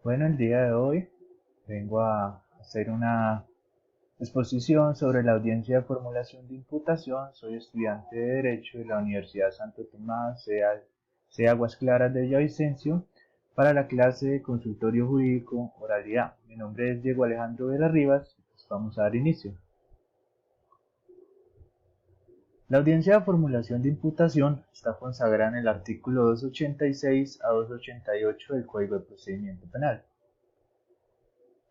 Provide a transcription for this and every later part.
Bueno, el día de hoy vengo a hacer una exposición sobre la audiencia de formulación de imputación. Soy estudiante de Derecho de la Universidad Santo Tomás, C. Aguas Claras de Villavicencio, para la clase de Consultorio Jurídico Oralidad. Mi nombre es Diego Alejandro Vera Rivas. Pues vamos a dar inicio. La audiencia de formulación de imputación está consagrada en el artículo 286 a 288 del Código de Procedimiento Penal.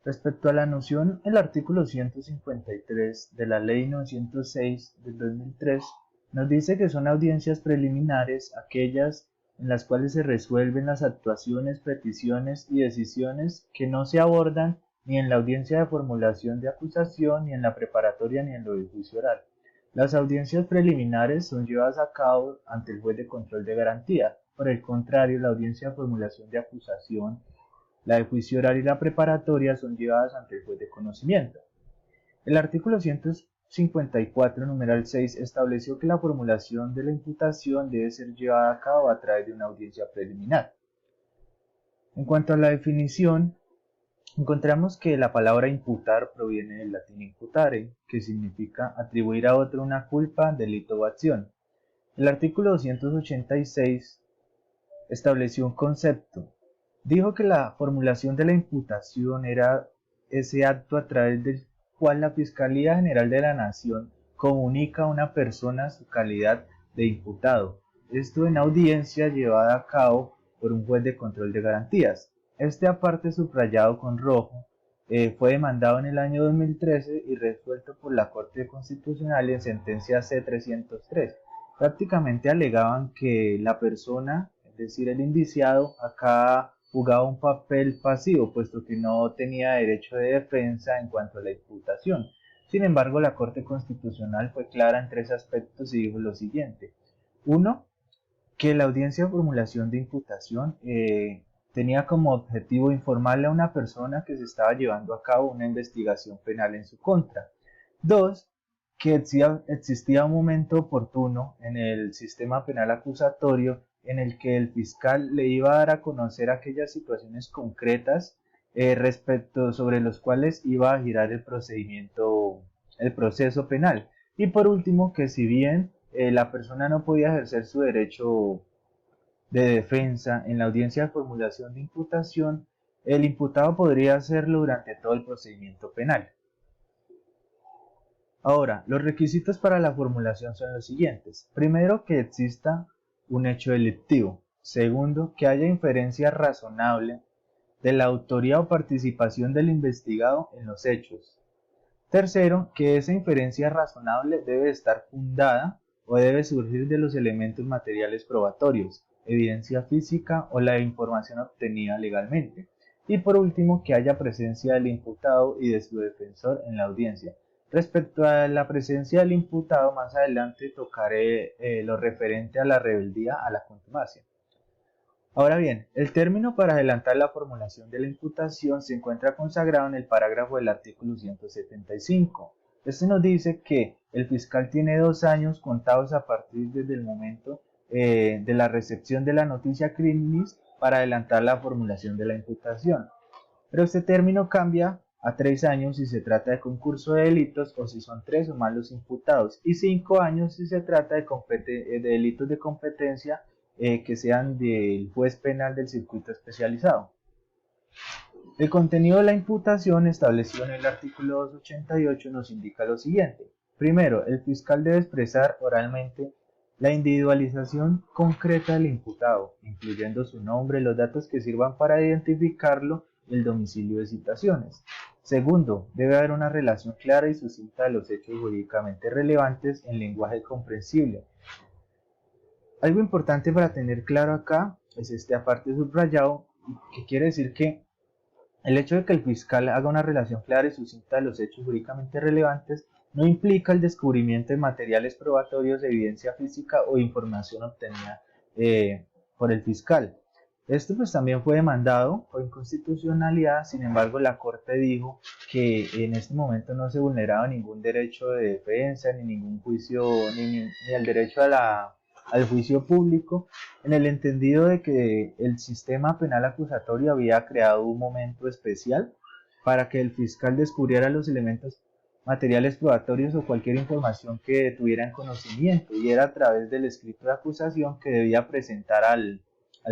Respecto a la noción, el artículo 153 de la Ley 906 del 2003 nos dice que son audiencias preliminares aquellas en las cuales se resuelven las actuaciones, peticiones y decisiones que no se abordan ni en la audiencia de formulación de acusación, ni en la preparatoria, ni en lo del juicio oral. Las audiencias preliminares son llevadas a cabo ante el juez de control de garantía. Por el contrario, la audiencia de formulación de acusación, la de juicio oral y la preparatoria son llevadas ante el juez de conocimiento. El artículo 154, numeral 6, estableció que la formulación de la imputación debe ser llevada a cabo a través de una audiencia preliminar. En cuanto a la definición, encontramos que la palabra imputar proviene del latín imputare, que significa atribuir a otro una culpa, delito o acción. El artículo 286 estableció un concepto. Dijo que la formulación de la imputación era ese acto a través del cual la Fiscalía General de la Nación comunica a una persona su calidad de imputado. Esto en audiencia llevada a cabo por un juez de control de garantías. Este aparte subrayado con rojo fue demandado en el año 2013 y resuelto por la Corte Constitucional en sentencia C-303. Prácticamente alegaban que la persona, es decir, el indiciado, acá jugaba un papel pasivo, puesto que no tenía derecho de defensa en cuanto a la imputación. Sin embargo, la Corte Constitucional fue clara en tres aspectos y dijo lo siguiente. Uno, que la audiencia de formulación de imputación tenía como objetivo informarle a una persona que se estaba llevando a cabo una investigación penal en su contra. Dos, que existía un momento oportuno en el sistema penal acusatorio en el que el fiscal le iba a dar a conocer aquellas situaciones concretas respecto sobre los cuales iba a girar el proceso penal. Y por último, que si bien la persona no podía ejercer su derecho de defensa en la audiencia de formulación de imputación, el imputado podría hacerlo durante todo el procedimiento penal. Ahora, los requisitos para la formulación son los siguientes. Primero, que exista un hecho delictivo. Segundo, que haya inferencia razonable de la autoría o participación del investigado en los hechos. Tercero, que esa inferencia razonable debe estar fundada o debe surgir de los elementos materiales probatorios, evidencia física o la información obtenida legalmente. Y por último, que haya presencia del imputado y de su defensor en la audiencia. Respecto a la presencia del imputado, más adelante tocaré lo referente a la rebeldía, a la contumacia. Ahora bien, el término para adelantar la formulación de la imputación se encuentra consagrado en el parágrafo del artículo 175. Este nos dice que el fiscal tiene 2 años contados a partir desde el momento de la recepción de la noticia criminis para adelantar la formulación de la imputación. Pero este término cambia a 3 años si se trata de concurso de delitos o si son 3 o más los imputados, y 5 años si se trata de delitos de competencia que sean del juez penal del circuito especializado. El contenido de la imputación establecido en el artículo 288 nos indica lo siguiente. Primero, el fiscal debe expresar oralmente la individualización concreta del imputado, incluyendo su nombre, los datos que sirvan para identificarlo y el domicilio de citaciones. Segundo, debe haber una relación clara y sucinta de los hechos jurídicamente relevantes en lenguaje comprensible. Algo importante para tener claro acá es este aparte subrayado, que quiere decir que el hecho de que el fiscal haga una relación clara y sucinta de los hechos jurídicamente relevantes no implica el descubrimiento de materiales probatorios de evidencia física o información obtenida por el fiscal. Esto pues también fue demandado por inconstitucionalidad. Sin embargo, la Corte dijo que en este momento no se vulneraba ningún derecho de defensa, ni ningún juicio, ni el derecho a al juicio público, en el entendido de que el sistema penal acusatorio había creado un momento especial para que el fiscal descubriera los elementos materiales probatorios o cualquier información que tuviera en conocimiento, y era a través del escrito de acusación que debía presentar al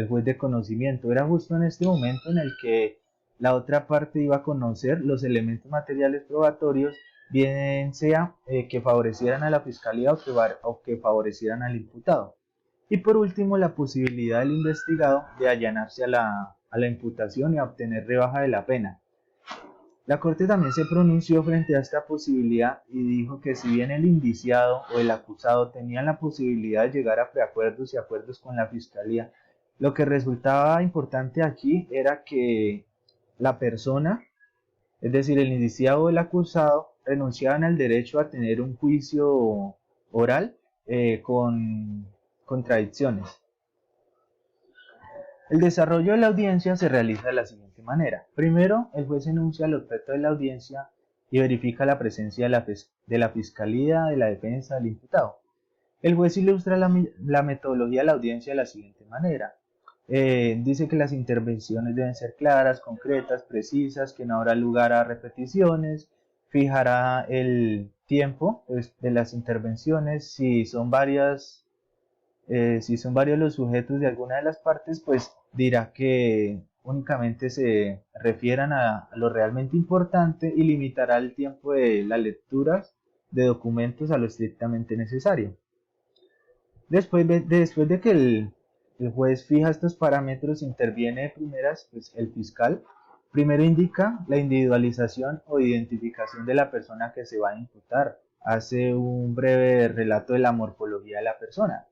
juez de conocimiento. Era justo en este momento en el que la otra parte iba a conocer los elementos materiales probatorios, bien sea que favorecieran a la fiscalía o que favorecieran al imputado. Y por último, la posibilidad del investigado de allanarse a la imputación y a obtener rebaja de la pena. La Corte también se pronunció frente a esta posibilidad y dijo que si bien el indiciado o el acusado tenían la posibilidad de llegar a preacuerdos y acuerdos con la Fiscalía, lo que resultaba importante aquí era que la persona, es decir, el indiciado o el acusado, renunciaban al derecho a tener un juicio oral con contradicciones. El desarrollo de la audiencia se realiza de la siguiente manera. Primero, el juez enuncia el objeto de la audiencia y verifica la presencia de la fiscalía, de la defensa, del imputado. El juez ilustra la metodología de la audiencia de la siguiente manera. Dice que las intervenciones deben ser claras, concretas, precisas, que no habrá lugar a repeticiones, fijará el tiempo de las intervenciones. Si son varios los sujetos de alguna de las partes, pues dirá que únicamente se refieran a lo realmente importante y limitará el tiempo de las lecturas de documentos a lo estrictamente necesario. Después de que el juez fija estos parámetros, interviene de primeras pues, el fiscal. Primero indica la individualización o identificación de la persona que se va a imputar. Hace un breve relato de la morfología de la persona.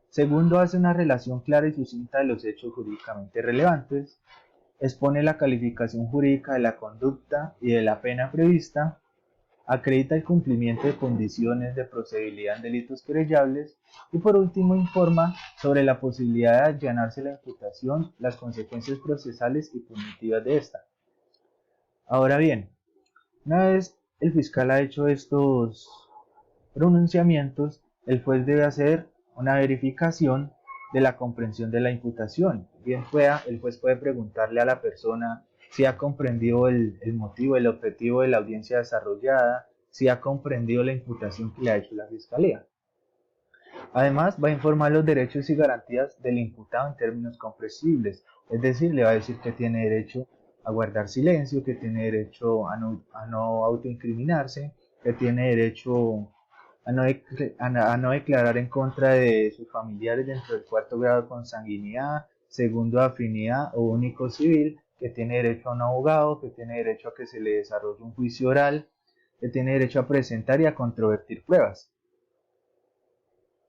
Segundo, hace una relación clara y sucinta de los hechos jurídicamente relevantes. Expone la calificación jurídica de la conducta y de la pena prevista. Acredita el cumplimiento de condiciones de procedibilidad en delitos querellables. Y por último, informa sobre la posibilidad de allanarse la imputación, las consecuencias procesales y punitivas de esta. Ahora bien, una vez el fiscal ha hecho estos pronunciamientos, el juez debe hacer una verificación de la comprensión de la imputación. Bien pueda, el juez puede preguntarle a la persona si ha comprendido el motivo, el objetivo de la audiencia desarrollada, si ha comprendido la imputación que le ha hecho la Fiscalía. Además, va a informar los derechos y garantías del imputado en términos comprensibles, es decir, le va a decir que tiene derecho a guardar silencio, que tiene derecho a no autoincriminarse, que tiene derecho a no declarar en contra de sus familiares dentro del cuarto grado de consanguinidad, segundo de afinidad o único civil, que tiene derecho a un abogado, que tiene derecho a que se le desarrolle un juicio oral, que tiene derecho a presentar y a controvertir pruebas.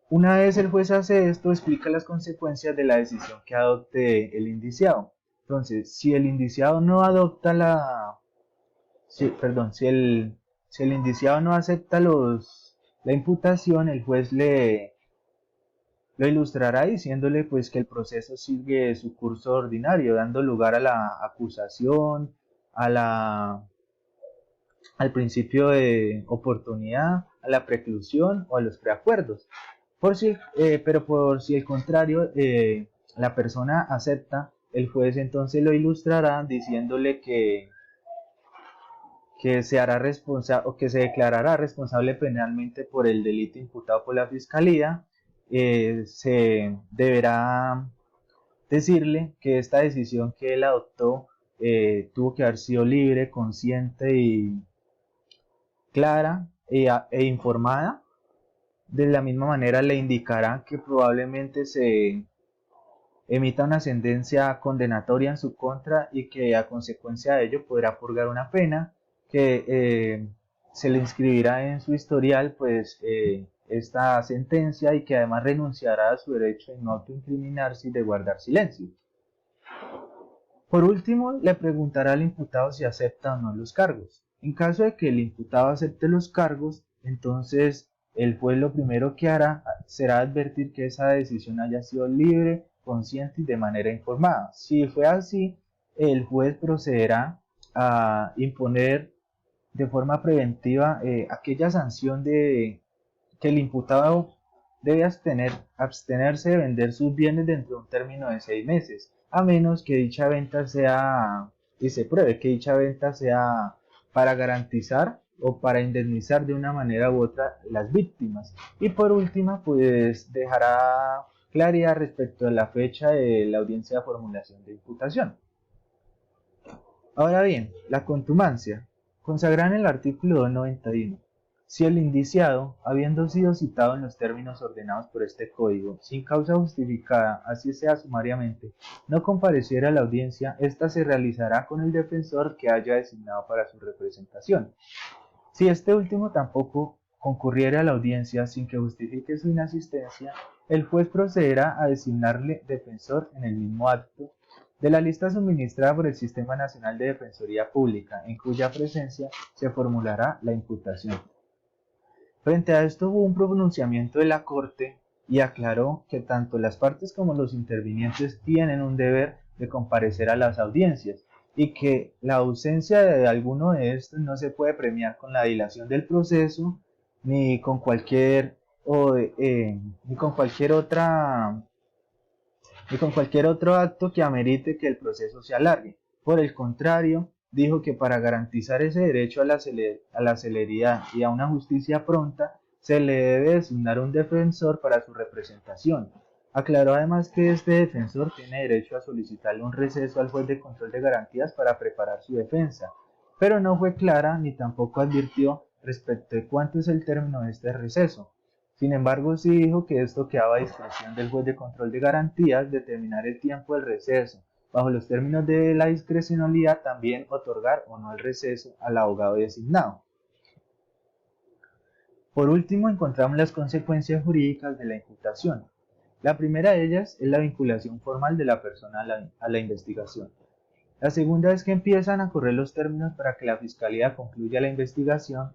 Una vez el juez hace esto, explica las consecuencias de la decisión que adopte el indiciado. Entonces, si el indiciado no adopta si el indiciado no acepta la imputación, el juez lo ilustrará diciéndole pues que el proceso sigue su curso ordinario, dando lugar a la acusación, al principio de oportunidad, a la preclusión o a los preacuerdos. Pero por si el contrario, la persona acepta, el juez entonces lo ilustrará diciéndole que se hará responsable o que se declarará responsable penalmente por el delito imputado por la Fiscalía. Se deberá decirle que esta decisión que él adoptó tuvo que haber sido libre, consciente y clara e informada. De la misma manera le indicará que probablemente se emita una sentencia condenatoria en su contra y que a consecuencia de ello podrá purgar una pena, que se le inscribirá en su historial pues esta sentencia, y que además renunciará a su derecho de no autoincriminarse y de guardar silencio. Por último, le preguntará al imputado si acepta o no los cargos. En caso de que el imputado acepte los cargos, entonces el juez lo primero que hará será advertir que esa decisión haya sido libre, consciente y de manera informada. Si fue así, el juez procederá a imponer de forma preventiva aquella sanción que el imputado debe abstenerse de vender sus bienes dentro de un término de 6 meses, a menos que dicha venta sea, y se pruebe que dicha venta sea para garantizar o para indemnizar de una manera u otra las víctimas. Y por último, pues dejará claridad respecto a la fecha de la audiencia de formulación de imputación. Ahora bien, la contumacia, consagrada en el artículo 291. Si el indiciado, habiendo sido citado en los términos ordenados por este código, sin causa justificada, así sea sumariamente, no compareciera a la audiencia, ésta se realizará con el defensor que haya designado para su representación. Si este último tampoco concurriera a la audiencia sin que justifique su inasistencia, el juez procederá a designarle defensor en el mismo acto de la lista suministrada por el Sistema Nacional de Defensoría Pública, en cuya presencia se formulará la imputación. Frente a esto hubo un pronunciamiento de la Corte y aclaró que tanto las partes como los intervinientes tienen un deber de comparecer a las audiencias y que la ausencia de alguno de estos no se puede premiar con la dilación del proceso ni con cualquier otro acto que amerite que el proceso se alargue. Por el contrario, dijo que para garantizar ese derecho a la celeridad y a una justicia pronta, se le debe designar un defensor para su representación. Aclaró además que este defensor tiene derecho a solicitarle un receso al juez de control de garantías para preparar su defensa, pero no fue clara ni tampoco advirtió respecto de cuánto es el término de este receso. Sin embargo, sí dijo que esto quedaba a discreción del juez de control de garantías determinar el tiempo del receso. Bajo los términos de la discrecionalidad, también otorgar o no el receso al abogado designado. Por último, encontramos las consecuencias jurídicas de la imputación. La primera de ellas es la vinculación formal de la persona a la investigación. La segunda es que empiezan a correr los términos para que la Fiscalía concluya la investigación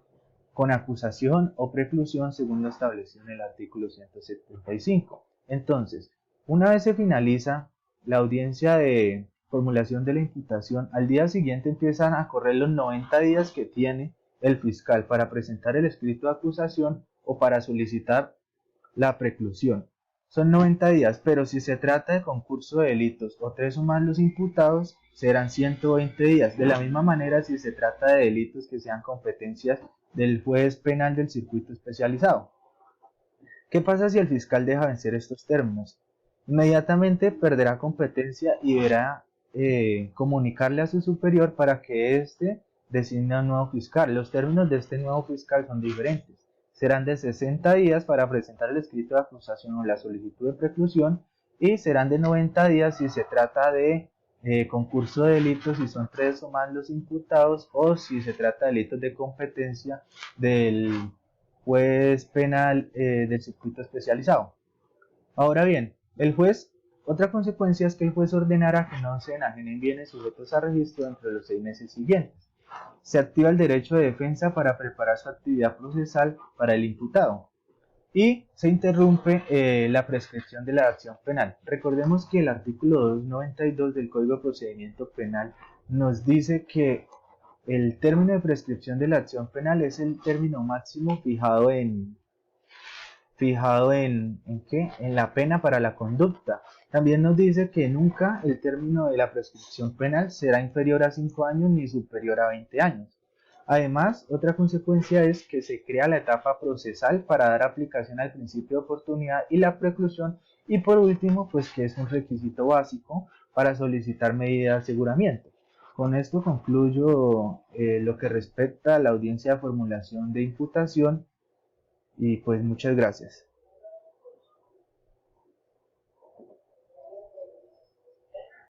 con acusación o preclusión según lo establecido en el artículo 175. Entonces, una vez se finaliza la audiencia de formulación de la imputación, al día siguiente empiezan a correr los 90 días que tiene el fiscal para presentar el escrito de acusación o para solicitar la preclusión. Son 90 días, pero si se trata de concurso de delitos o 3 o más los imputados, serán 120 días. De la misma manera, si se trata de delitos que sean competencias del juez penal del circuito especializado. ¿Qué pasa si el fiscal deja vencer estos términos? Inmediatamente perderá competencia y deberá comunicarle a su superior para que éste designe a un nuevo fiscal. Los términos de este nuevo fiscal son diferentes. Serán de 60 días para presentar el escrito de acusación o la solicitud de preclusión y serán de 90 días si se trata de concurso de delitos, si son 3 o más los imputados o si se trata de delitos de competencia del juez penal del circuito especializado. Ahora bien, otra consecuencia es que el juez ordenará que no se enajenen bienes sujetos a registro dentro de los 6 meses siguientes. Se activa el derecho de defensa para preparar su actividad procesal para el imputado y se interrumpe la prescripción de la acción penal. Recordemos que el artículo 292 del Código de Procedimiento Penal nos dice que el término de prescripción de la acción penal es el término máximo fijado en la pena para la conducta. También nos dice que nunca el término de la prescripción penal será inferior a 5 años ni superior a 20 años. Además, otra consecuencia es que se crea la etapa procesal para dar aplicación al principio de oportunidad y la preclusión, y por último, pues que es un requisito básico para solicitar medida de aseguramiento. Con esto concluyo lo que respecta a la audiencia de formulación de imputación y pues muchas gracias.